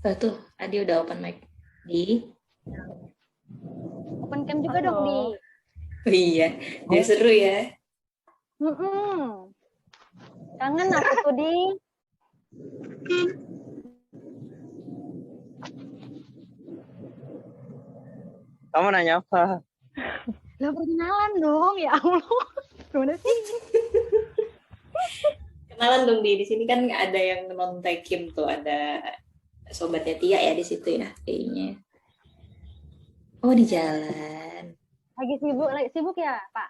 Oh, tuh, Adi udah open mic. Di. Open cam juga dong, Di. Oh iya, dia seru ya. Kangen aku tuh, Di. Kamu nanya apa? Lah perkenalan dong, ya Allah. Gimana sih? Kenalan dong di sini kan ada yang non Tekim tuh, ada sobatnya Tia ya di situ ya kayaknya. Oh di jalan. Lagi sibuk ya, Pak?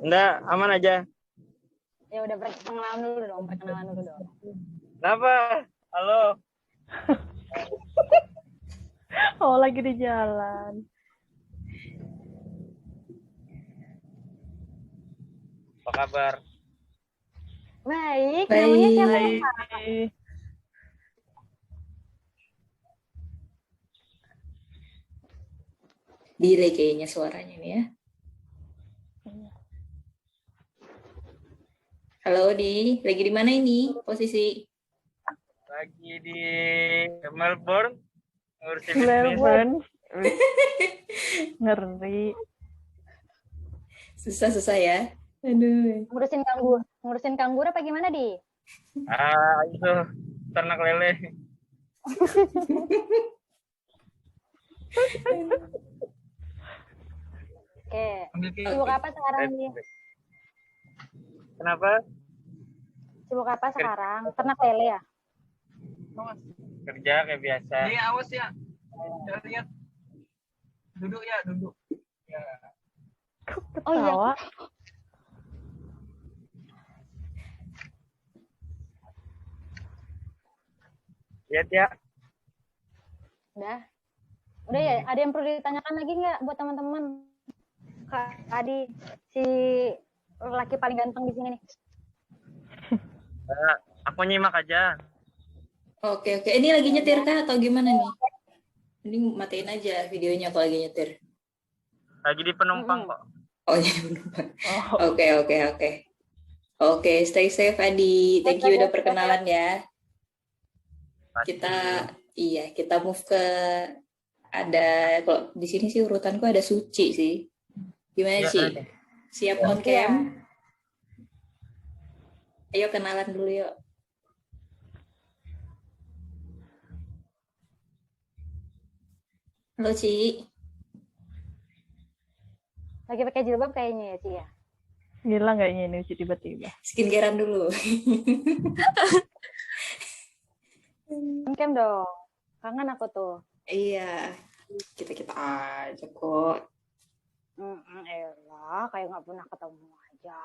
Enggak, aman aja. Ya udah perkenalan dulu dong. Kenapa? Halo. Oh, lagi di jalan. Apa kabar? Baik. Namanya siapa, Pak? Delay kayaknya suaranya nih ya. Halo Di, lagi di mana ini posisi? Lagi di Melbourne. Ngurusin Melbourne. Ngeri. Susah ya. Aduh. Ngurusin kanggur apa gimana, Di? Itu ternak lele. Oke. Sibuk apa sekarang, Di? Kenapa? Sibuk apa sekarang? Ternak lele ya? Kerja kayak biasa. Iya, awas ya. Jangan lihat. Duduk ya, duduk. Ya. Oh iya. Lihat ya. Udah ya, ada yang perlu ditanyakan lagi nggak buat teman-teman? Kak Adi, si laki paling ganteng di sini nih. Aku nyimak aja. Oke. Ini lagi nyetir kah atau gimana nih? Ini matiin aja videonya kalau lagi nyetir. Lagi di penumpang kok. Oh iya penumpang. Oke. Oke, stay safe Adi. Thank you udah perkenalan ya. Kita move ke kalau di sini sih urutanku ada Suci sih. Gimana Ci? Siap on cam? Ayo kenalan dulu yuk. Halo Ci. Lagi pakai jilbab kayaknya ya, Ci ya. Gila kayaknya ini Ci tiba-tiba. Skincarean dulu. Cam dong. Kangen aku tuh. Iya. Kita aja kok. Elah, kayak nggak pernah ketemu aja.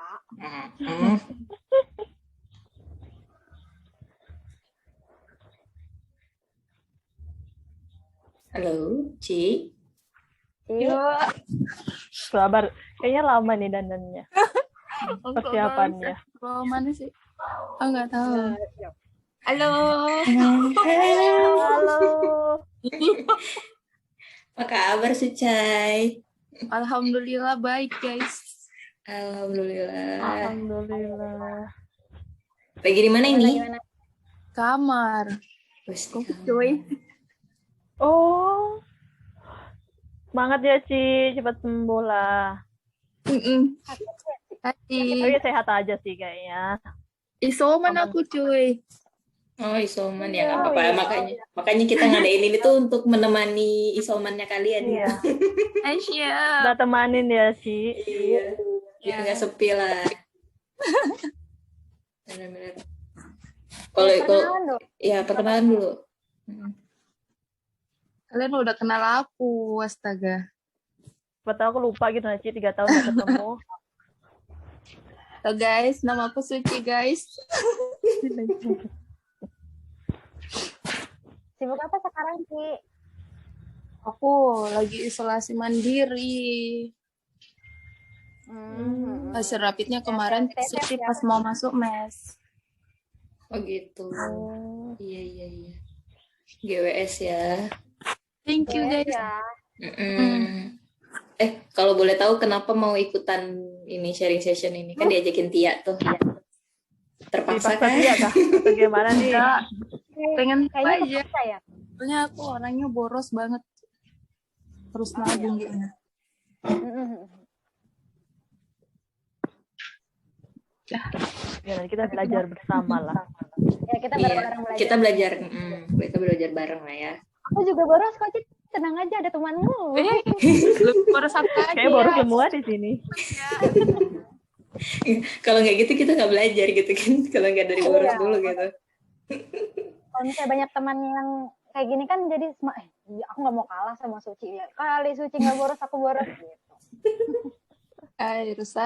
Halo, Ci. Iya. Sabar. Kayaknya lama nih dandannya. Persiapannya. Oh, mana sih? Oh, nggak tahu. Halo. Apa kabar, Sucai? Alhamdulillah baik, guys. Alhamdulillah. Lagi di mana ini? Kamar. Cuy. Oh. Semangat ya, Ci. Cepat sembuh lah. Tapi sehat aja sih kayaknya. Isoman aku, cuy. Oh, isoman ya, nggak apa-apa. Makanya kita ngadain ini tuh untuk menemani isomannya kalian ya. Siap. Udah temanin ya, Ci. Iya. Biar nggak sepi lah. Benar-benar. Kalau ya perkenalan dulu. Kalian udah kenal aku, astaga. Betul aku lupa gitu, Ci. 3 tahun gak ketemu. So, guys, nama aku Suci, guys. Sibuk apa sekarang, Ci? Aku lagi isolasi mandiri. Hasil rapidnya kemarin positif pas mau masuk mes. Oh gitu. Iya. GWS ya. Thank you, guys. Kalau boleh tahu kenapa mau ikutan ini sharing session ini? Kan diajakin Tia tuh. Terpaksa kan? Tia kah? Atau gimana nih? pengen Kayaknya aja. kepaksa ya. Soalnya aku orangnya boros banget. Terus nabung gitu. Ya, nanti kita belajar bersama lah. Ya kita Iya, bareng-bareng belajar. kita belajar bareng lah ya. Aku juga boros kok, Cit. Tenang aja, ada temanmu. Lu boros apa aja? Kayak baru semua di sini. Kalau nggak gitu kita nggak belajar gitu kan. Kalau nggak dari boros dulu gitu. Kalau misalnya banyak teman yang kayak gini kan jadi aku nggak mau kalah sama Suci ya. Kali Suci nggak boros, aku boros gitu.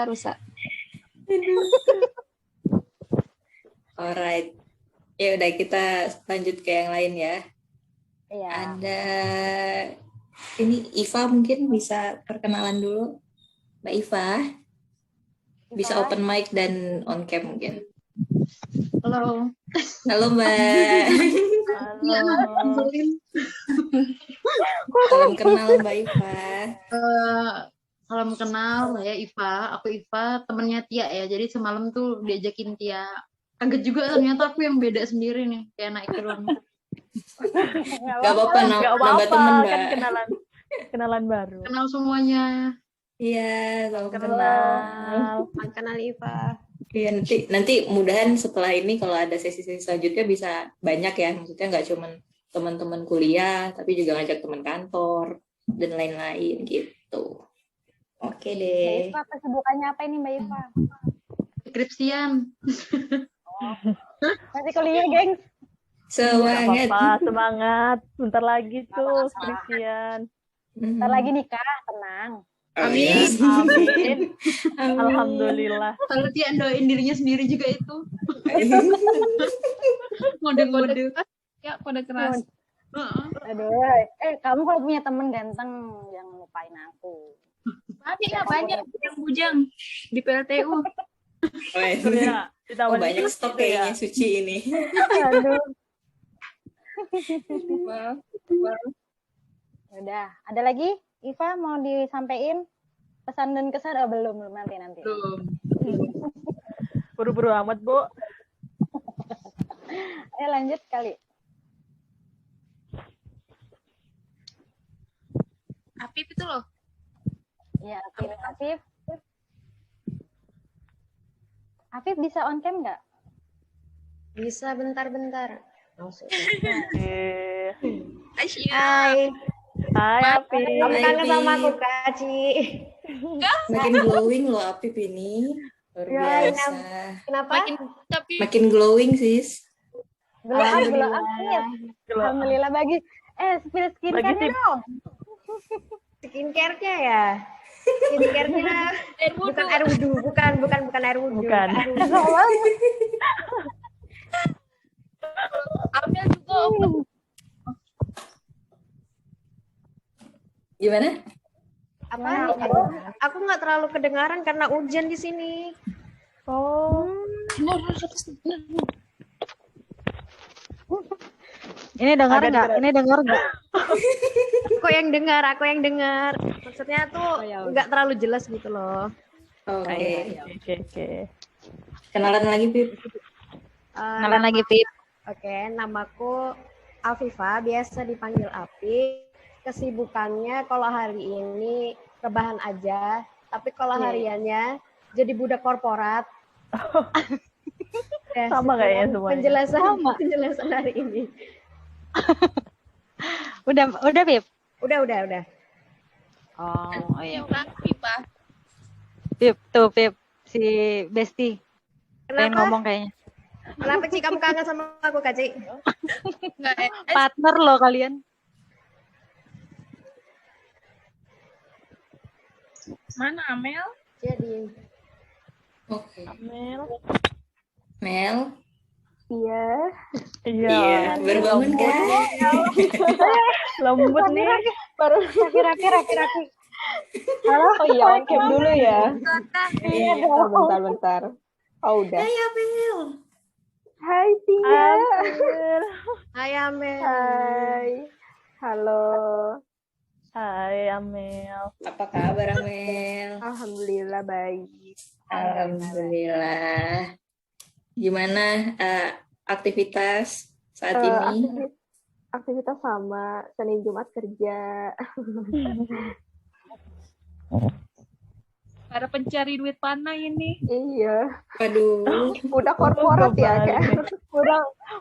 Rusak. Alright. Ya udah kita lanjut ke yang lain ya. Iya. Ada ini Iva mungkin bisa perkenalan dulu. Mbak Iva. Bisa open mic dan on cam mungkin. Halo. Halo Mbak. Halo. Salam kenal Mbak Iva. Salam kenal, ya Iva. Aku Iva, temennya Tia ya. Jadi semalam tuh diajakin Tia. Kaget juga ternyata aku yang beda sendiri nih, kayak naik turun. Gak apa-apa, Nggak nambah apa-apa, temen kan Mbak. kenalan baru. Kenal semuanya. Iya, salam kenal. Kenal Iva. Iya, nanti mudahan setelah ini kalau ada sesi-sesi selanjutnya bisa banyak ya. Maksudnya nggak cuma teman-teman kuliah, tapi juga ngajak teman kantor dan lain-lain gitu. Oke Mbak deh. Iva, kesibukannya apa ini Mbak Iva? Skripsian. Masih kuliah, geng. Semangat. Apa-apa, semangat. Bentar lagi tuh skripsian. Ntar lagi nikah, tenang. Amin. Amin. Alhamdulillah. Kalau Tia doain dirinya sendiri juga itu. Ngode-ngode. Ya, kode keras. Aduh, kamu kalau punya temen ganteng, jangan lupain aku. Banyak yang bujang di PLTU. Ya, Oh, banyak stok kayaknya Suci ini. Aduh. Udah, ada lagi? Iva mau disampaikan pesan dan kesan? Oh, belum nanti. Belum. Buru-buru amat, Bu. Ayo lanjut kali. Apip itu loh. Ya, Afif bisa on cam nggak? Bisa bentar-bentar. Eh, Hai, Hai, Api. kamu kangen Apip. sama aku Kak Ci? Makin glowing loh Apip ini. Luar Ya, biasa. Kenapa? Makin glowing sis. Glow up. Iya. Glow up. Alhamdulillah bagi. Spill skincare-nya Bagi dong. Skincare-nya ya? Skincare-nya bukan air wudhu, bukan air wudhu. Bukan. Amel juga. Gimana? Apa? Aku nggak terlalu kedengaran karena hujan di sini. Oh. Ini dengar nggak? Ini dengar nggak? Aku yang dengar. Maksudnya tuh nggak terlalu jelas gitu loh. Oke. Oke. Kenalan lagi Pip. Kenalan lagi, Pip. Oke, namaku Afifa, biasa dipanggil Api. Kesibukannya kalau hari ini rebahan aja, tapi kalau hariannya jadi budak korporat. Ya, Sama kayaknya semuanya. Penjelasan hari ini. Udah, Pip. Udah. Oh iya. Pipa. Pip. Si Besti. Pengen Kenapa? ngomong kayaknya. Kenapa Ci kamu kangen sama aku, Kak Ci? Partner loh kalian. Mana Amel? Jadi Oke. Mel. Mel. Iya. Iya. Baru bangun kan? Lembut nih. Baru raki. Halo. Oh iya, on cam dulu ya. Iya. Bentar. Oh udah. Hai Mel. Hai Tia. Amel. Hai Amel. Hai. Halo. Hai, Amel. Apa kabar Mel? Alhamdulillah baik. Alhamdulillah. Gimana aktivitas saat ini? Aktivitas sama, Senin Jumat kerja. Para pencari duit panah ini. Iya, Aduh, udah korporat ya kan?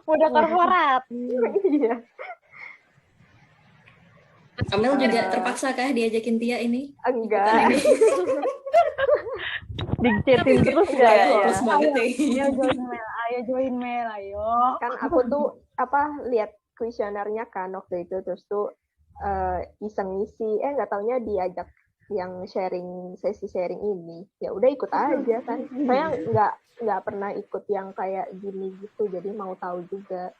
Udah korporat. Iya. Amel juga terpaksa kah diajakin Tia ini? Enggak. Dicetin terus Iya, gak ya? fokus banget ya. Ayo join Mel, ayo. Kan aku tuh lihat kuesionernya kan waktu itu, terus tuh iseng ngisi, nggak taunya diajak yang sesi sharing ini, ya udah ikut aja kan. Saya nggak pernah ikut yang kayak gini gitu, jadi mau tahu juga.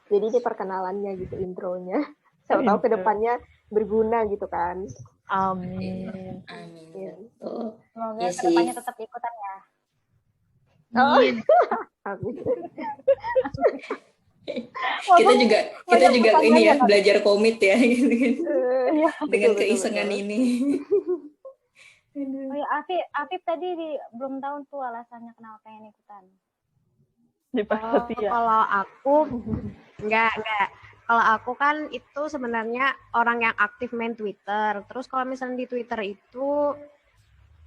Jadi ini perkenalannya gitu, intronya. Saya tahu kedepannya berguna gitu kan. Amin. Amin. Iya. Betul. Semoga Iya sih. kedepannya tetap ikutan ya. Oh, amin. kita juga ini ya belajar komit ya gitu kan. Iya. Dengan Betul, keisengan betul. ini. Oh ya, Afif tadi belum tahu tuh alasannya kenapa pengen ikutan. Dipaksa Tia. Kalau aku enggak. Kalau aku kan itu sebenarnya orang yang aktif main Twitter. Terus kalau misalnya di Twitter itu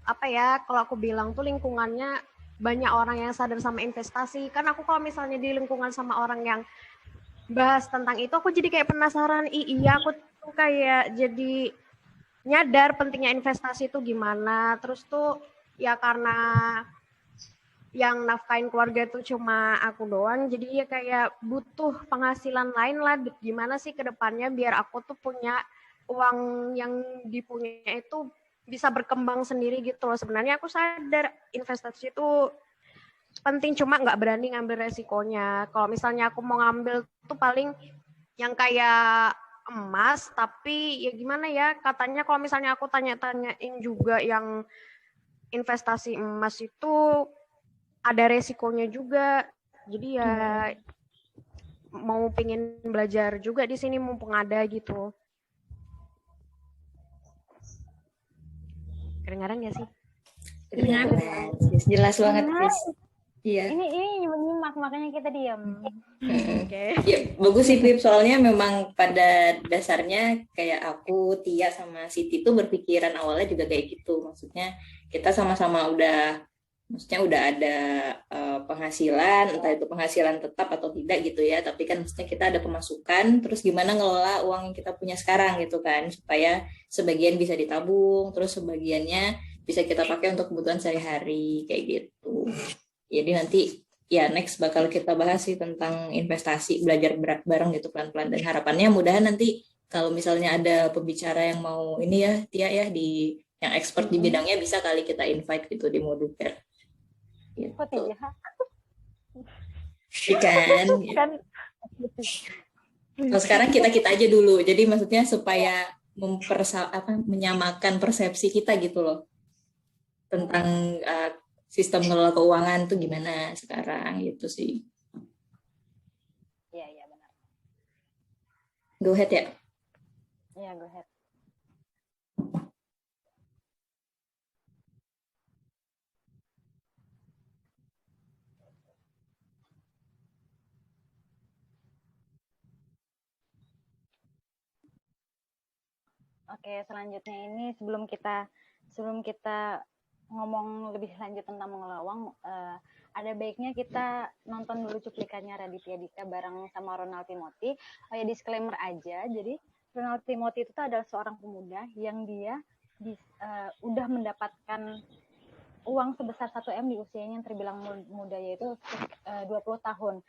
apa ya? Kalau aku bilang tuh lingkungannya banyak orang yang sadar sama investasi. Kan aku kalau misalnya di lingkungan sama orang yang bahas tentang itu, aku jadi kayak penasaran. Iya, aku tuh kayak jadi nyadar pentingnya investasi itu gimana. Terus tuh ya karena yang nafkain keluarga itu cuma aku doang, jadi ya kayak butuh penghasilan lain lah. Gimana sih ke depannya biar aku tuh punya uang yang dipunya itu bisa berkembang sendiri gitu loh. Sebenarnya aku sadar investasi itu penting, cuma nggak berani ngambil resikonya. Kalau misalnya aku mau ngambil tuh paling yang kayak emas, tapi ya gimana ya, katanya kalau misalnya aku tanya-tanyain juga yang investasi emas itu ada resikonya juga. Jadi ya mau pengen belajar juga di sini mumpung ada gitu. Kedengaran nggak sih? Jelas banget, Chris. Iya. Ini nyimak makanya kita diam. Oke. Ya, bagus sih Pip, soalnya memang pada dasarnya kayak aku, Tia sama Siti tuh berpikiran awalnya juga kayak gitu. Maksudnya kita sama-sama udah ada penghasilan, entah itu penghasilan tetap atau tidak gitu ya, tapi kan maksudnya kita ada pemasukan, terus gimana ngelola uang yang kita punya sekarang gitu kan, supaya sebagian bisa ditabung, terus sebagiannya bisa kita pakai untuk kebutuhan sehari-hari kayak gitu. Jadi nanti ya next bakal kita bahas sih tentang investasi, belajar bareng gitu pelan-pelan, dan harapannya mudahan nanti kalau misalnya ada pembicara yang mau ini ya Tia ya, di yang expert di bidangnya, bisa kali kita invite gitu di Moduper. Gitu. Kan. Kalau sekarang kita aja dulu. Jadi maksudnya supaya menyamakan persepsi kita gitu loh tentang sistem ngelola keuangan tuh gimana sekarang gitu sih. Iya benar. Go ahead ya. Iya, go ahead. Oke, selanjutnya ini sebelum kita ngomong lebih lanjut tentang mengelola uang, ada baiknya kita nonton dulu cuplikannya Raditya Dika bareng sama Ronald Timothy. Oh ya, disclaimer aja, jadi Ronald Timothy itu adalah seorang pemuda yang dia udah mendapatkan uang sebesar 1 M di usianya yang terbilang muda, yaitu 20 tahun.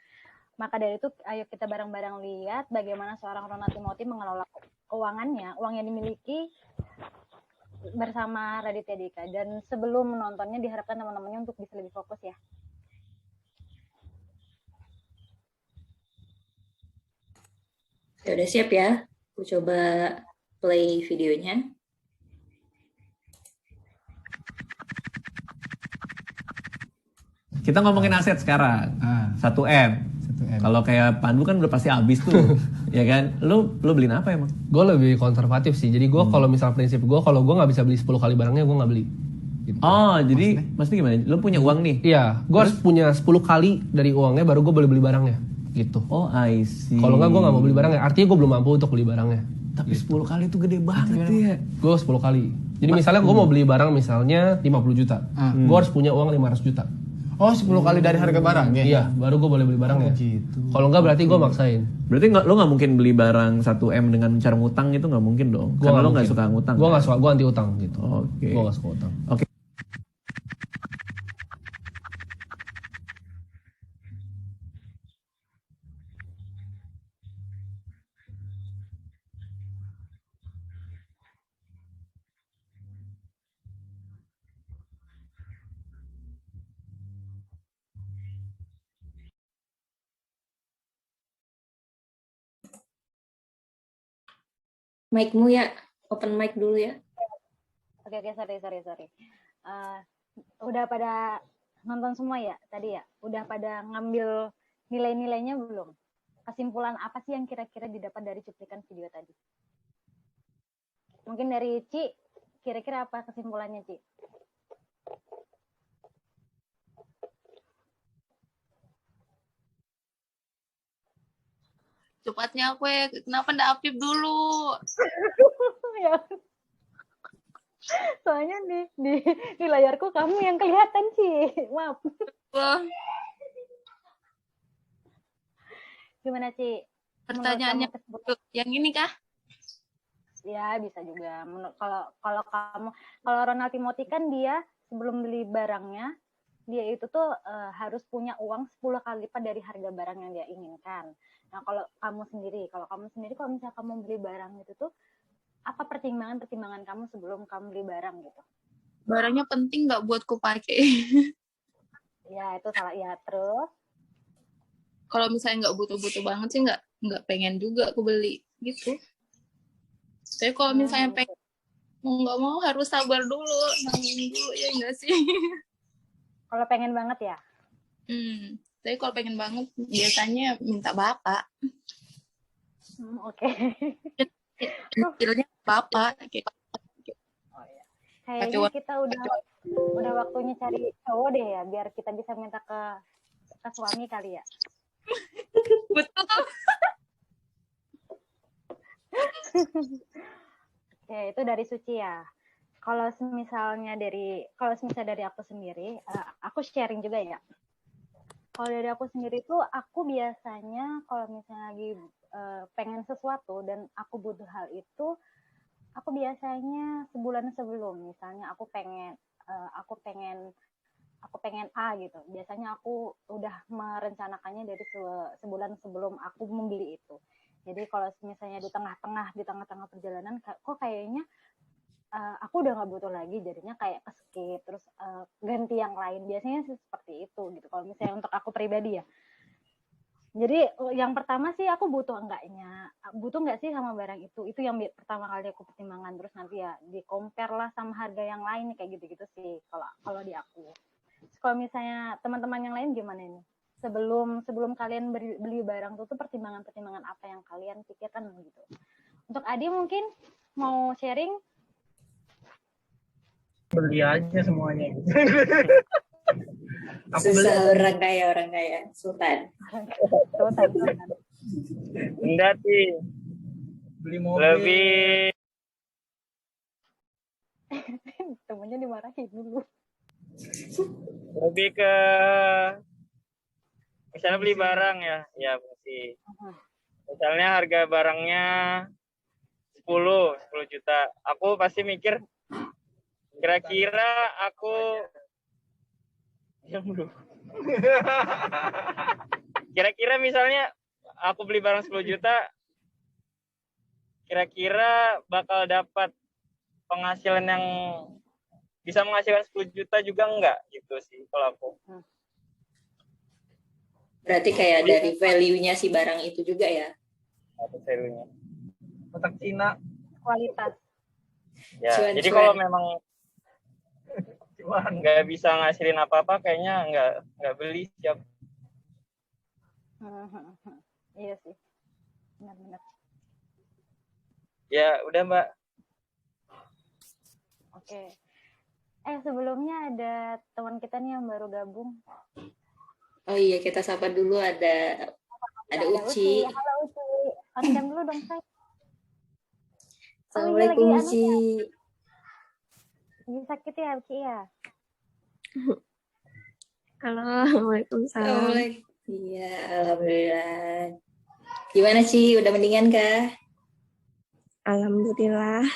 Maka dari itu, ayo kita bareng-bareng lihat bagaimana seorang Ronald Timothy mengelola keuangannya, uang yang dimiliki bersama Raditya Dika. Dan sebelum menontonnya, diharapkan teman-temannya untuk bisa lebih fokus ya. Ya udah siap ya. Aku coba play videonya. Kita ngomongin aset sekarang. 1M. Kalau kayak Pandu kan udah pasti habis tuh. Ya kan? Lu beliin apa emang? Gue lebih konservatif sih. Jadi gue kalau misal prinsip gue, kalau gue nggak bisa beli 10 kali barangnya, gue nggak beli. Gitu. Oh, jadi maksudnya gimana? Lu punya uang nih? Iya, gue harus punya 10 kali dari uangnya baru gue boleh beli barangnya. gitu. Oh, I see. Kalau nggak gue nggak mau beli barangnya. Artinya gue belum mampu untuk beli barangnya. Tapi 10 kali itu gede banget ya. Gue 10 kali. Jadi misalnya gue mau beli barang misalnya 50 juta. Gue harus punya uang 500 juta. Oh, 10 kali dari harga barangnya? Iya, baru gue boleh beli barangnya. Gitu. Kalau nggak berarti gue maksain. Berarti lo nggak mungkin beli barang 1M dengan cara ngutang itu nggak mungkin dong. Karena lo nggak suka ngutang. Gue nggak suka, gue anti utang gitu. Oke. Gue nggak suka utang. Oke. Mic-mu ya, open mic dulu ya. Oke, sorry. Udah pada nonton semua ya tadi ya? Udah pada ngambil nilai-nilainya belum? Kesimpulan apa sih yang kira-kira didapat dari cuplikan video tadi? Mungkin dari Ci, kira-kira apa kesimpulannya, Ci? Cepatnya aku ya, kenapa nggak aktif dulu? Ya. Soalnya di layarku kamu yang kelihatan, Ci. Maaf. Gimana, Ci? Pertanyaannya yang ini kah? Ya, bisa juga. Kalau kamu, kalau Ronald Timothy kan dia sebelum beli barangnya, dia itu tuh harus punya uang 10 kali lipat dari harga barang yang dia inginkan. Nah, kalau kamu sendiri kalau misalnya kamu beli barang itu tuh, apa pertimbangan kamu sebelum kamu beli barang gitu? Barangnya penting nggak buat ku pakai? Ya, itu salah. Ya, terus? Kalau misalnya nggak butuh-butuh banget sih nggak pengen juga aku beli gitu. Tapi kalau misalnya pengen mau nggak mau harus sabar dulu, nanggung dulu ya enggak sih? Kalau pengen banget ya? Tapi kalau pengen banget biasanya minta bapak. Oke. Hasilnya bapak. Oh, ya. Kayaknya kita udah waktunya cari cowok deh ya, biar kita bisa minta ke suami kali ya. Betul. Oke, itu dari Suci ya. Kalau misalnya dari aku sendiri, aku sharing juga ya. Kalau dari aku sendiri tuh, aku biasanya kalau misalnya lagi pengen sesuatu dan aku butuh hal itu, aku biasanya sebulan sebelum, misalnya aku pengen A gitu. Biasanya aku udah merencanakannya dari sebulan sebelum aku membeli itu. Jadi kalau misalnya di tengah-tengah perjalanan, kok kayaknya aku udah nggak butuh lagi, jadinya kayak skip, terus ganti yang lain. Biasanya sih seperti itu gitu. Kalau misalnya untuk aku pribadi ya. Jadi yang pertama sih aku butuh nggak sih sama barang itu yang pertama kali aku pertimbangkan. Terus nanti ya di compare lah sama harga yang lain kayak gitu-gitu sih kalau di aku. Terus kalau misalnya teman-teman yang lain gimana nih? Sebelum kalian beli barang tuh pertimbangan apa yang kalian pikirkan gitu. Untuk Adi mungkin mau sharing? Beli aja semuanya gitu. Susah orang kaya. Sultan. Enggak sih. Beli mobil. Lebih. Temennya dimarahin dulu. Lebih ke misalnya beli barang ya pasti. Misalnya harga barangnya 10 juta. Aku pasti mikir kira-kira aku kira-kira misalnya aku beli barang 10 juta, kira-kira bakal dapat penghasilan yang bisa menghasilkan 10 juta juga enggak gitu sih kalau aku. Berarti kayak dari value-nya si barang itu juga ya? Atau value-nya. Otak Cina. Kualitas. Ya, jadi kalau memang nggak bisa ngasilin apa-apa, kayaknya nggak beli siap. Iya sih, benar-benar. Ya udah Mbak. Oke. Sebelumnya ada teman kita nih yang baru gabung. Oh iya, kita sapa dulu, ada Ada Ada Uci. Halo Uci. Konten dulu dong, Say. Assalamualaikum lagi Uci. Lagi sakit ya, Uci ya? Halo, Waalaikumsalam. Iya, alhamdulillah. Gimana sih? Udah mendingan kah? Alhamdulillah.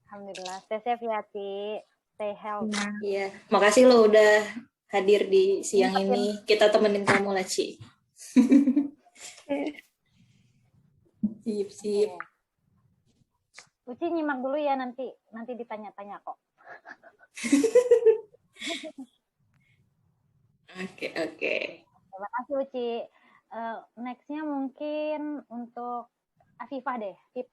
Alhamdulillah. Stay safe ya, Ci. Stay healthy. Iya, makasih lo udah hadir di siang ini. Kita temenin kamu lah, Ci. Sip. Uci nyimak dulu ya, nanti ditanya-tanya kok. Oke. Terima kasih Uci. Next-nya mungkin untuk Afifah deh. Pip,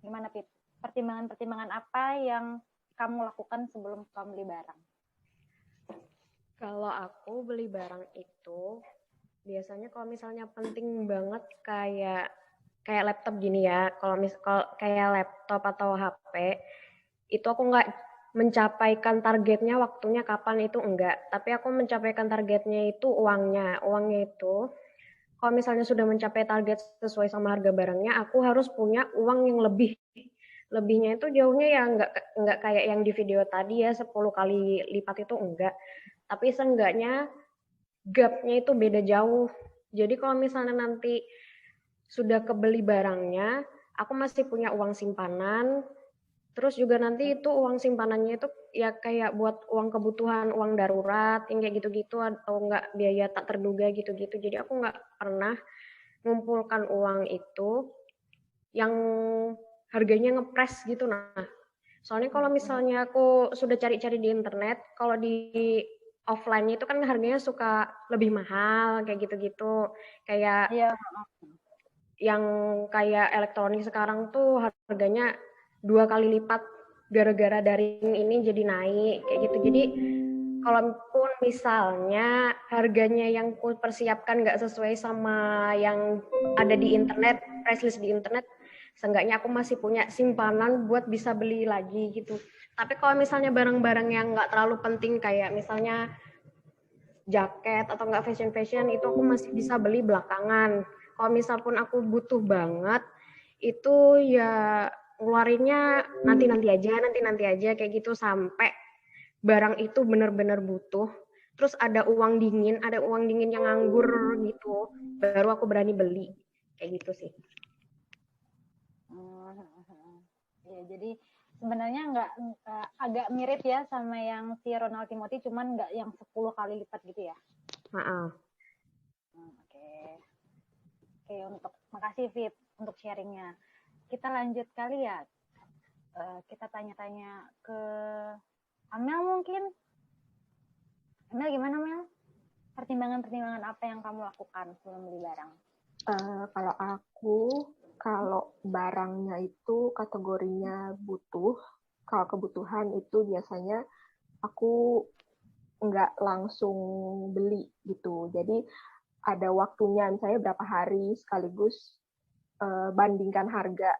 gimana Pip? Pertimbangan-pertimbangan apa yang kamu lakukan sebelum kamu beli barang? Kalau aku beli barang itu biasanya kalau misalnya penting banget kayak laptop gini ya. Kalau kayak laptop atau HP itu aku nggak mencapaikan targetnya waktunya kapan itu enggak. Tapi aku mencapaikan targetnya itu uangnya. Uangnya itu kalau misalnya sudah mencapai target sesuai sama harga barangnya, aku harus punya uang yang lebih. Lebihnya itu jauhnya ya enggak kayak yang di video tadi ya 10 kali lipat itu enggak. Tapi seenggaknya gapnya itu beda jauh. Jadi kalau misalnya nanti sudah kebeli barangnya, aku masih punya uang simpanan. Terus juga nanti itu uang simpanannya itu ya kayak buat uang kebutuhan, uang darurat, yang kayak gitu-gitu atau enggak biaya tak terduga gitu-gitu. Jadi aku enggak pernah mengumpulkan uang itu yang harganya ngepres gitu. Nah, soalnya kalau misalnya aku sudah cari-cari di internet, kalau di offline itu kan harganya suka lebih mahal kayak gitu-gitu. Kayak yang kayak elektronik sekarang tuh harganya 2 kali lipat gara-gara daring ini jadi naik kayak gitu. Jadi kalaupun misalnya harganya yang ku persiapkan nggak sesuai sama yang ada di internet, price list di internet, seenggaknya aku masih punya simpanan buat bisa beli lagi gitu. Tapi kalau misalnya barang-barang yang nggak terlalu penting kayak misalnya jaket atau nggak fashion itu aku masih bisa beli belakangan. Kalau misal pun aku butuh banget itu ya ngeluarinnya nanti aja kayak gitu sampai barang itu benar-benar butuh. Terus ada uang dingin yang nganggur gitu, baru aku berani beli kayak gitu sih. Ya, jadi sebenarnya nggak agak mirip ya sama yang si Ronald Timothy, cuman nggak yang 10 kali lipat gitu ya. Oke, makasih Vip untuk sharingnya. Kita lanjut kali ya. Kita tanya-tanya ke Amel mungkin. Amel gimana Mel? Pertimbangan-pertimbangan apa yang kamu lakukan sebelum beli barang? Kalau barangnya itu kategorinya butuh, kalau kebutuhan itu biasanya aku nggak langsung beli gitu. Jadi ada waktunya, misalnya berapa hari sekaligus bandingkan harga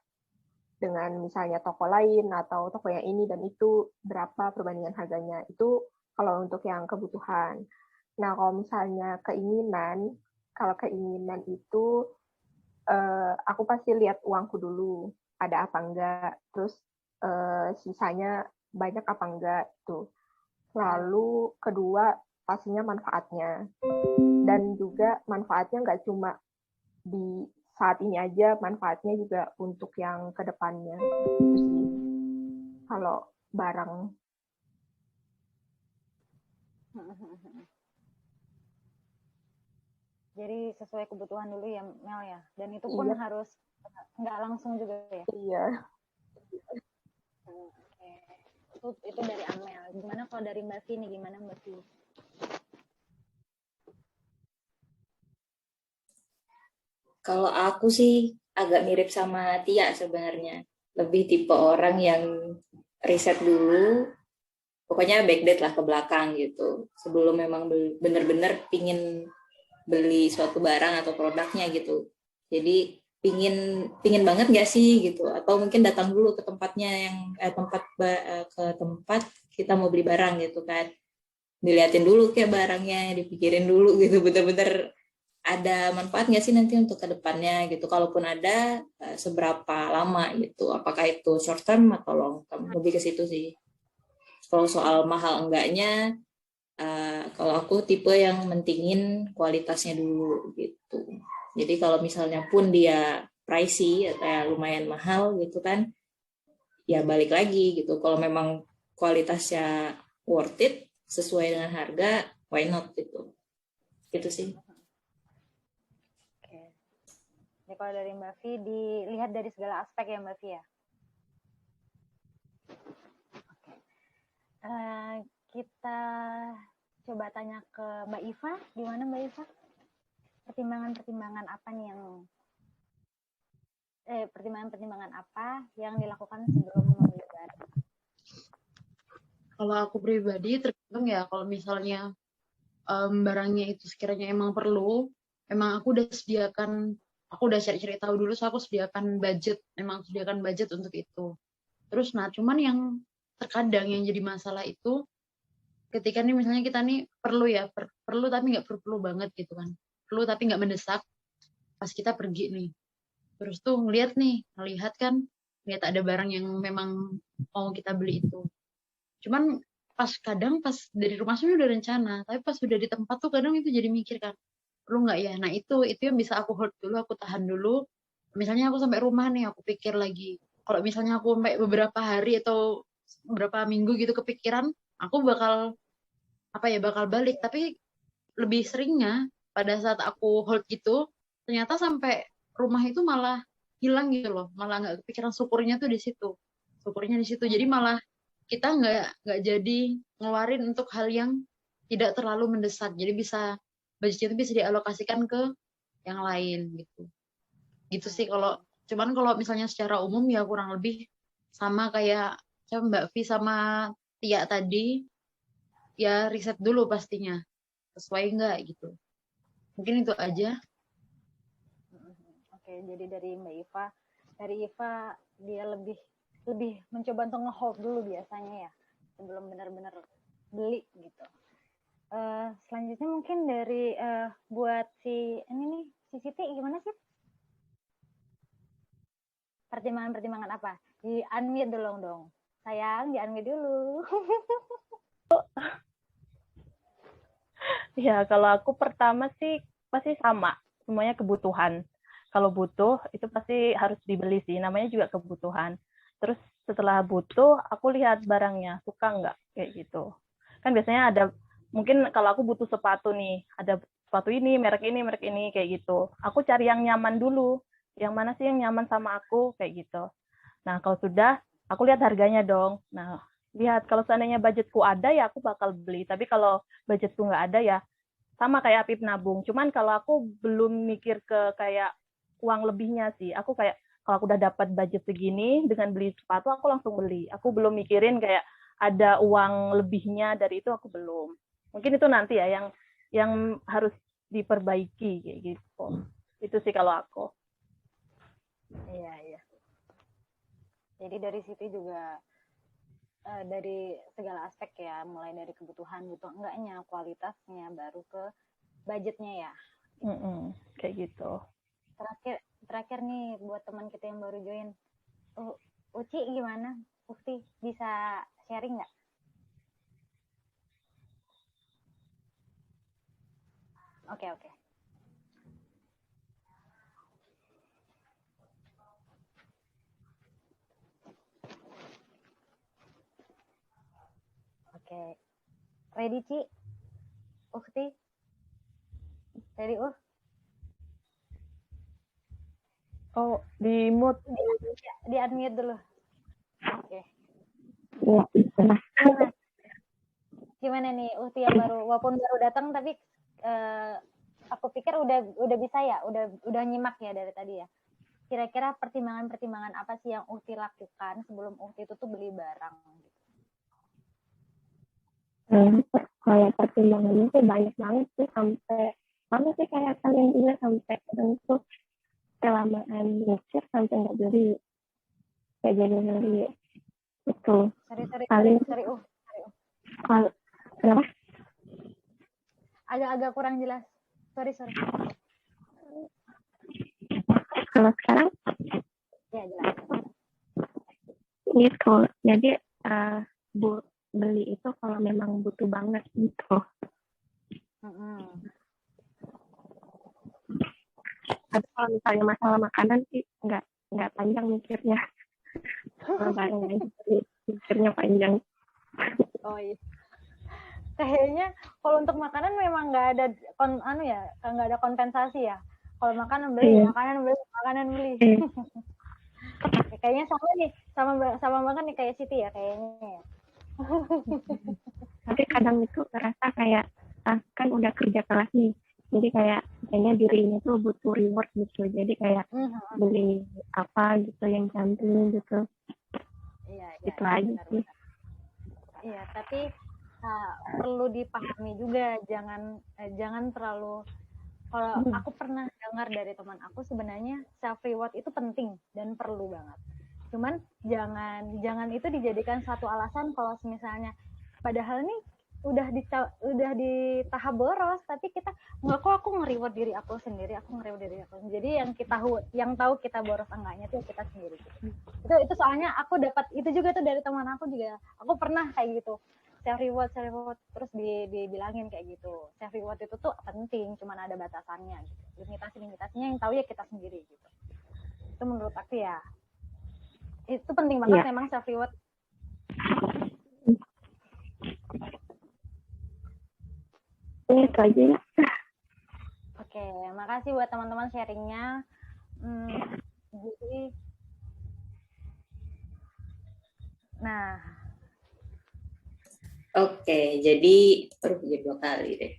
dengan misalnya toko lain atau toko yang ini dan itu berapa perbandingan harganya. Itu kalau untuk yang kebutuhan. Nah, kalau misalnya keinginan itu aku pasti lihat uangku dulu, ada apa enggak, terus sisanya banyak apa enggak itu. Lalu kedua pastinya manfaatnya, dan juga manfaatnya nggak cuma di saat ini aja, manfaatnya juga untuk yang kedepannya. Itu sih kalau barang. Jadi sesuai kebutuhan dulu ya Mel ya, dan itu pun harus nggak langsung juga ya. Iya. Itu dari Amel. Gimana kalau dari Mbak Vini? Gimana Mbak Vini? Kalau aku sih agak mirip sama Tia sebenarnya. Lebih tipe orang yang riset dulu, pokoknya backdate lah ke belakang gitu. Sebelum memang bener-bener pingin beli suatu barang atau produknya gitu. Jadi pingin banget nggak sih gitu, atau mungkin datang dulu ke tempatnya yang ke tempat kita mau beli barang gitu kan, diliatin dulu kayak barangnya, dipikirin dulu gitu, bener-bener ada manfaat nggak sih nanti untuk kedepannya gitu. Kalaupun ada, seberapa lama gitu. Apakah itu short term atau long term? Lebih ke situ sih. Kalau soal mahal enggaknya, kalau aku tipe yang mentingin kualitasnya dulu gitu. Jadi kalau misalnya pun dia pricey atau ya lumayan mahal gitu kan, ya balik lagi gitu. Kalau memang kualitasnya worth it, sesuai dengan harga, why not gitu. Gitu sih. Jadi kalau dari Mbak Vi, dilihat dari segala aspek ya Mbak Vi ya. Kita coba tanya ke Mbak Iva, gimana Mbak Iva? Pertimbangan-pertimbangan apa nih pertimbangan-pertimbangan apa yang dilakukan sebelum membeli barang? Kalau aku pribadi tergantung ya, kalau misalnya barangnya itu sekiranya emang perlu, emang aku udah cari-cari tahu dulu, so aku sediakan budget untuk itu. Terus cuman yang terkadang yang jadi masalah itu ketika nih misalnya kita nih perlu tapi nggak perlu banget gitu kan, perlu tapi nggak mendesak, pas kita pergi nih terus tuh ngelihat ada barang yang memang mau kita beli itu, cuman pas dari rumah sudah udah rencana, tapi pas sudah di tempat tuh kadang itu jadi mikir kan, perlu nggak ya. Nah itu yang bisa aku hold dulu, aku tahan dulu. Misalnya aku sampai rumah nih, aku pikir lagi, kalau misalnya aku sampai beberapa hari atau beberapa minggu gitu kepikiran, aku bakal balik. Tapi lebih seringnya pada saat aku hold gitu, ternyata sampai rumah itu malah hilang gitu loh, malah nggak kepikiran. Syukurnya di situ. Jadi malah kita nggak jadi ngeluarin untuk hal yang tidak terlalu mendesak. Jadi budget itu bisa dialokasikan ke yang lain gitu sih. Kalau misalnya secara umum ya kurang lebih sama kayak Mbak Vi sama Tia tadi, ya riset dulu pastinya sesuai nggak gitu. Mungkin itu aja. Oke, jadi dari Mbak Iva, dia lebih mencoba untuk nge-hold dulu biasanya ya sebelum benar-benar beli gitu. Selanjutnya mungkin dari buat si Siti gimana sih? Pertimbangan apa? Di-unmute dulu dong. Sayang, di-unmute dulu. Ya, kalau aku pertama sih pasti sama, semuanya kebutuhan. Kalau butuh itu pasti harus dibeli sih, namanya juga kebutuhan. Terus setelah butuh, aku lihat barangnya, suka nggak kayak gitu. Kan biasanya ada, mungkin kalau aku butuh sepatu nih, ada sepatu ini, merek ini kayak gitu. Aku cari yang nyaman dulu, yang mana sih yang nyaman sama aku kayak gitu. Nah kalau sudah, aku lihat harganya dong. Nah lihat kalau seandainya budgetku ada ya aku bakal beli. Tapi kalau budgetku nggak ada ya sama kayak Apip nabung. Cuman kalau aku belum mikir ke kayak uang lebihnya sih. Aku kayak kalau aku udah dapat budget segini dengan beli sepatu aku langsung beli. Aku belum mikirin kayak ada uang lebihnya dari itu, aku belum. Mungkin itu nanti ya yang harus diperbaiki kayak gitu. Itu sih kalau aku. Iya. Jadi dari situ juga dari segala aspek ya, mulai dari kebutuhan, butuh enggaknya, kualitasnya, baru ke budgetnya ya. Kayak gitu. Terakhir nih buat teman kita yang baru join, Uci gimana? Ufti bisa sharing nggak? Oke. Oke. Ready, Ci? Ufti? Ready, Oh, di mute. Di unmute dulu. Oke. Gimana nih Ufti yang baru, walaupun baru datang tapi aku pikir udah bisa ya, udah nyimak ya dari tadi ya. Kira-kira pertimbangan apa sih yang Ufti lakukan sebelum Ufti itu tuh beli barang? Kalau pertimbangannya sih banyak banget sih, sampai sama sih kayak kalian juga, sampai kadang tuh kelamaan mikir sampai nggak beli, kayak jadi beli itu. Sorry. Kenapa? Agak kurang jelas. Sorry. Kalau sekarang Ya, jelas. gitu. Jadi beli itu kalau memang butuh banget gitu. Tapi kalau misalnya masalah makanan sih nggak panjang mikirnya. Kalau barang aja mikirnya panjang. Oh iya. Kayaknya kalau untuk makanan memang nggak ada nggak ada kompensasi ya. Kalau makanan beli, makanan beli. Kayaknya sama nih, sama banget nih kayak Siti ya kayaknya. Tapi kadang itu ngerasa kayak kan udah kerja keras nih, jadi kayaknya diri ini tuh butuh reward gitu, jadi kayak beli apa gitu yang cantik gitu. Iya, itu aja sih. Iya, tapi perlu dipahami juga, jangan terlalu. Kalau aku pernah dengar dari teman aku, sebenarnya self reward itu penting dan perlu banget. Cuman jangan itu dijadikan satu alasan kalau misalnya padahal nih udah di tahap boros, tapi kita aku nge-reward diri aku sendiri, Jadi yang tahu kita boros enggaknya tuh kita sendiri. Itu soalnya aku dapat itu juga tuh dari teman aku juga. Aku pernah kayak gitu. Self reward terus dibilangin kayak gitu. Self reward itu tuh penting, cuman ada batasannya gitu. Limitasinya yang tahu ya kita sendiri gitu. Itu menurut aku ya. Itu penting banget memang self reward. Itu aja. Oke, makasih buat teman-teman sharingnya. Oke, jadi jadi 2 kali deh.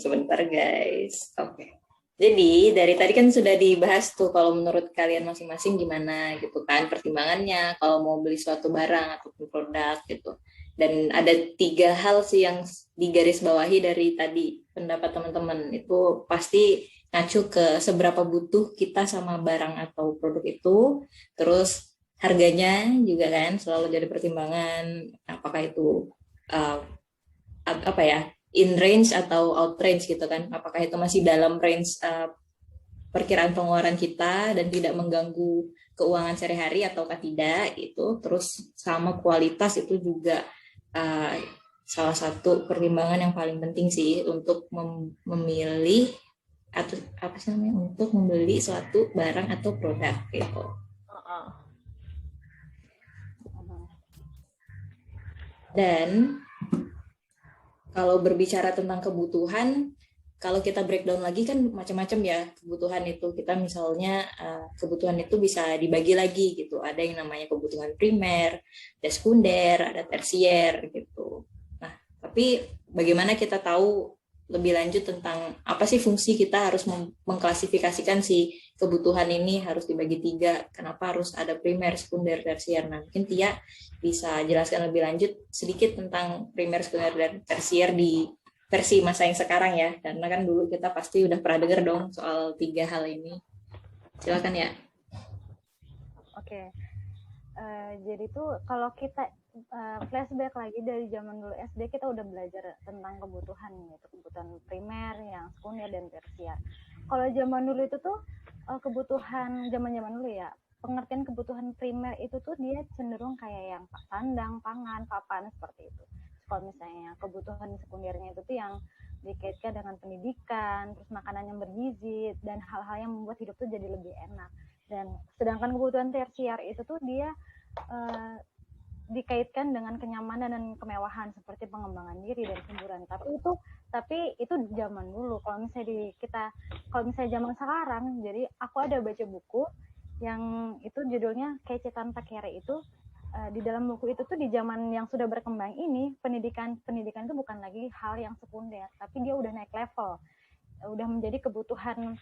Sebentar guys. Oke. Jadi dari tadi kan sudah dibahas tuh kalau menurut kalian masing-masing gimana gitu kan pertimbangannya kalau mau beli suatu barang atau produk gitu. Dan ada 3 hal sih yang digarisbawahi dari tadi pendapat teman-teman, itu pasti ngacu ke seberapa butuh kita sama barang atau produk itu, terus harganya juga kan selalu jadi pertimbangan, apakah itu in range atau out range gitu kan, apakah itu masih dalam range perkiraan pengeluaran kita dan tidak mengganggu keuangan sehari-hari ataukah tidak gitu. Terus sama kualitas itu juga salah satu pertimbangan yang paling penting sih untuk memilih atau untuk membeli suatu barang atau produk gitu. Dan kalau berbicara tentang kebutuhan, kalau kita breakdown lagi kan macam-macam ya kebutuhan itu. Kita misalnya kebutuhan itu bisa dibagi lagi gitu. Ada yang namanya kebutuhan primer, ada sekunder, ada tersier gitu. Nah, tapi bagaimana kita tahu lebih lanjut tentang apa sih fungsi kita harus mengklasifikasikan si kebutuhan ini harus dibagi 3. Kenapa harus ada primer, sekunder, tersier? Nah, mungkin Tia bisa jelaskan lebih lanjut sedikit tentang primer, sekunder, dan tersier di versi masa yang sekarang ya, karena kan dulu kita pasti udah pernah dengar dong soal 3 hal ini. Silakan ya. Oke. Jadi tuh kalau kita flashback lagi dari zaman dulu SD, kita udah belajar tentang kebutuhan gitu, kebutuhan primer, yang sekunder dan tersier. Kalau zaman dulu itu tuh kebutuhan zaman dulu ya, pengertian kebutuhan primer itu tuh dia cenderung kayak yang sandang, pangan, papan seperti itu. Kalau misalnya kebutuhan sekundernya itu tuh yang dikaitkan dengan pendidikan, terus makanan yang bergizi dan hal-hal yang membuat hidup tuh jadi lebih enak. Dan sedangkan kebutuhan tersier itu tuh dia dikaitkan dengan kenyamanan dan kemewahan seperti pengembangan diri dan hiburan. Tapi itu zaman dulu. Kalau misalnya zaman sekarang, jadi aku ada baca buku yang itu judulnya Kece Tanpa Kere itu. Di dalam buku itu tuh di zaman yang sudah berkembang ini, pendidikan itu bukan lagi hal yang sekunder, tapi dia udah naik level, udah menjadi kebutuhan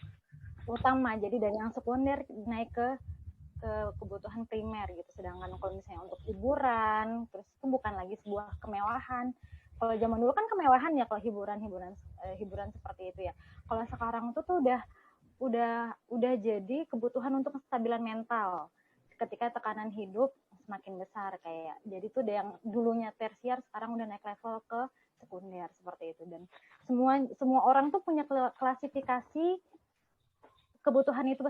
utama. Jadi dari yang sekunder naik ke kebutuhan primer gitu. Sedangkan kalau misalnya untuk hiburan, terus itu bukan lagi sebuah kemewahan. Kalau zaman dulu kan kemewahan ya kalau hiburan seperti itu ya. Kalau sekarang tuh udah jadi kebutuhan untuk kestabilan mental ketika tekanan hidup semakin besar kayak. Jadi tuh yang dulunya tersier sekarang udah naik level ke sekunder seperti itu. Dan semua orang tuh punya klasifikasi kebutuhan itu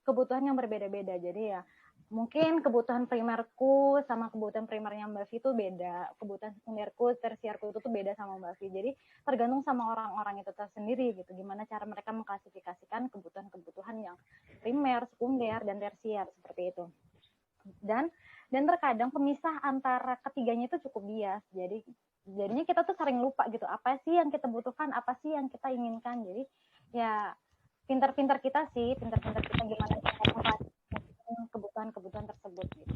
kebutuhan yang berbeda-beda. Jadi ya mungkin kebutuhan primerku sama kebutuhan primernya Mbak Vi itu beda. Kebutuhan sekunderku, tersiarku itu tuh beda sama Mbak Vi. Jadi tergantung sama orang-orang itu tersendiri gitu. Gimana cara mereka mengklasifikasikan kebutuhan-kebutuhan yang primer, sekunder, dan tersier seperti itu. Dan terkadang pemisah antara ketiganya itu cukup bias. Jadinya kita tuh sering lupa gitu. Apa sih yang kita butuhkan, apa sih yang kita inginkan. Jadi ya pintar-pintar kita gimana cara kebutuhan-kebutuhan tersebut gitu.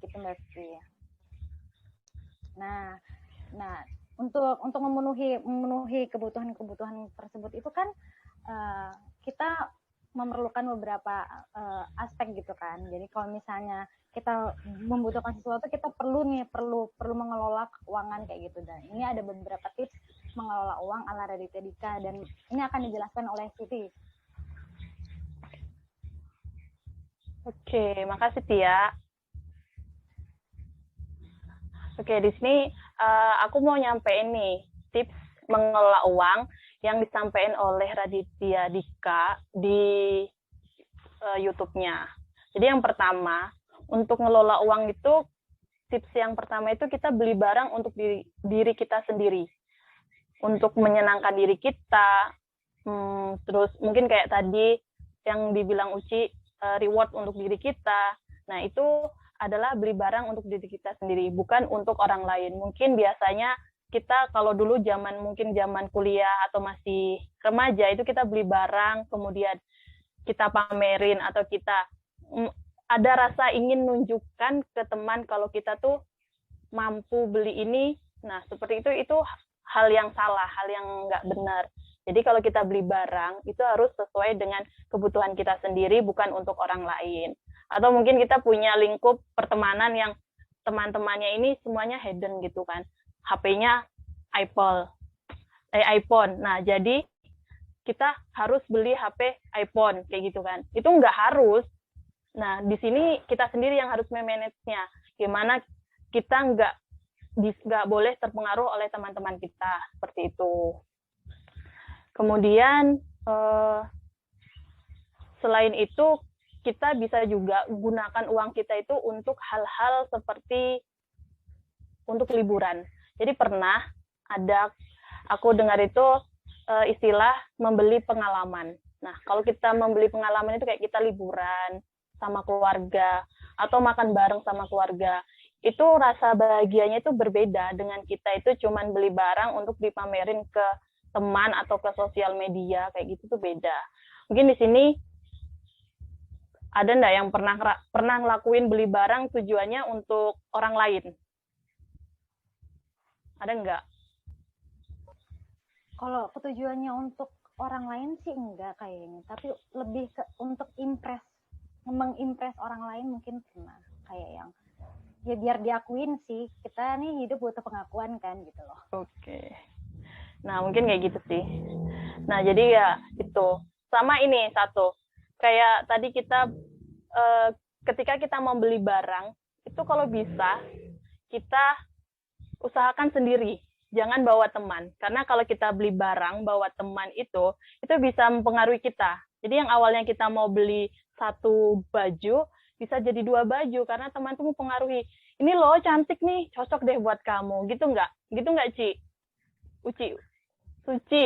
Gitu Mbak Fi. Nah, untuk memenuhi kebutuhan tersebut itu kan kita memerlukan beberapa aspek gitu kan. Jadi kalau misalnya kita membutuhkan sesuatu, kita perlu mengelola keuangan kayak gitu. Dan ini ada beberapa tips mengelola uang ala Raditya Dika, dan ini akan dijelaskan oleh Siti. Oke, makasih Tia. Oke, di sini aku mau nyampein nih tips mengelola uang yang disampaikan oleh Raditya Dika di YouTube-nya. Jadi yang pertama, untuk ngelola uang itu, tips yang pertama itu kita beli barang untuk diri kita sendiri. Untuk menyenangkan diri kita, terus mungkin kayak tadi yang dibilang Uci, reward untuk diri kita. Nah, itu adalah beli barang untuk diri kita sendiri, bukan untuk orang lain. Mungkin biasanya kita kalau dulu zaman kuliah atau masih remaja itu kita beli barang, kemudian kita pamerin atau kita ada rasa ingin nunjukkan ke teman kalau kita tuh mampu beli ini. Nah, seperti itu hal yang salah, hal yang nggak benar. Jadi kalau kita beli barang itu harus sesuai dengan kebutuhan kita sendiri, bukan untuk orang lain. Atau mungkin kita punya lingkup pertemanan yang teman-temannya ini semuanya hidden gitu kan. HP-nya iPhone. Nah, jadi kita harus beli HP iPhone kayak gitu kan. Itu nggak harus. Nah, di sini kita sendiri yang harus memanage-nya. Gimana kita nggak boleh terpengaruh oleh teman-teman kita seperti itu. Kemudian selain itu kita bisa juga gunakan uang kita itu untuk hal-hal seperti untuk liburan. Jadi pernah aku dengar itu istilah membeli pengalaman. Nah, kalau kita membeli pengalaman itu kayak kita liburan sama keluarga atau makan bareng sama keluarga. Itu rasa bahagianya itu berbeda dengan kita itu cuman beli barang untuk dipamerin ke teman atau ke sosial media, kayak gitu tuh beda. Mungkin di sini ada nggak yang pernah ngelakuin beli barang tujuannya untuk orang lain? Ada nggak? Kalau tujuannya untuk orang lain sih enggak kayaknya, tapi lebih ke untuk mengimpress orang lain mungkin pernah. Kayak yang ya biar diakuin sih, kita nih hidup butuh pengakuan kan gitu loh. Oke. Nah, mungkin kayak gitu sih. Nah, jadi ya itu. Sama ini satu. Kayak tadi kita ketika kita membeli barang, itu kalau bisa kita usahakan sendiri. Jangan bawa teman. Karena kalau kita beli barang bawa teman itu bisa mempengaruhi kita. Jadi yang awalnya kita mau beli satu baju, bisa jadi 2 baju karena teman tuh mempengaruhi. Ini loh cantik nih, cocok deh buat kamu. Gitu nggak? Gitu nggak, Ci? Uci. Suci.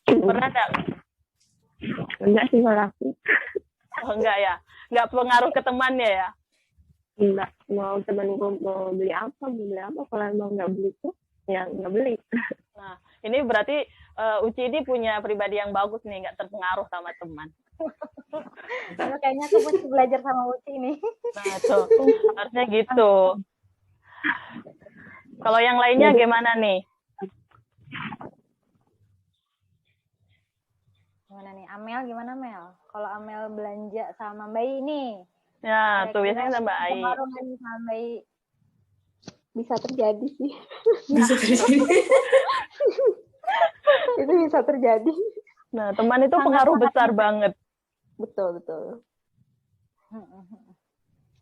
Pernah nggak? Enggak sih kalau aku. Oh, enggak ya? Enggak pengaruh ke temannya ya? Enggak. Mau temanku mau beli apa, kalau emang nggak beli tuh, ya nggak beli. Nah, ini berarti Uci ini punya pribadi yang bagus nih, nggak terpengaruh sama teman. Kayaknya aku mesti belajar sama Uci nih. Nah, tuh. Harusnya gitu. Kalau yang lainnya gimana nih? Gimana nih? Amel gimana, Mel? Kalau Amel belanja sama Mbak ini. Ya, tuh biasanya sama Mbak Ai. Pengaruhan sama Mbak I. Bisa terjadi sih. Bisa terjadi. Itu bisa terjadi. Nah, teman itu pengaruh besar banget. Betul.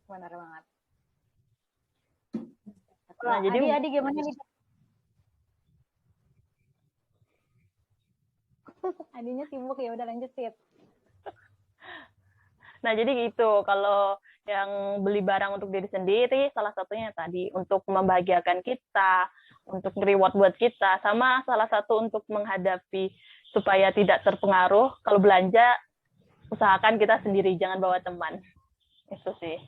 Benar banget. Nah, jadi Adi gimana nih? Adinya sibuk ya udah lanjut Sid. Nah, jadi gitu. Kalau yang beli barang untuk diri sendiri, salah satunya tadi untuk membahagiakan kita, untuk reward buat kita, sama salah satu untuk menghadapi supaya tidak terpengaruh. Kalau belanja, usahakan kita sendiri, jangan bawa teman. Itu sih.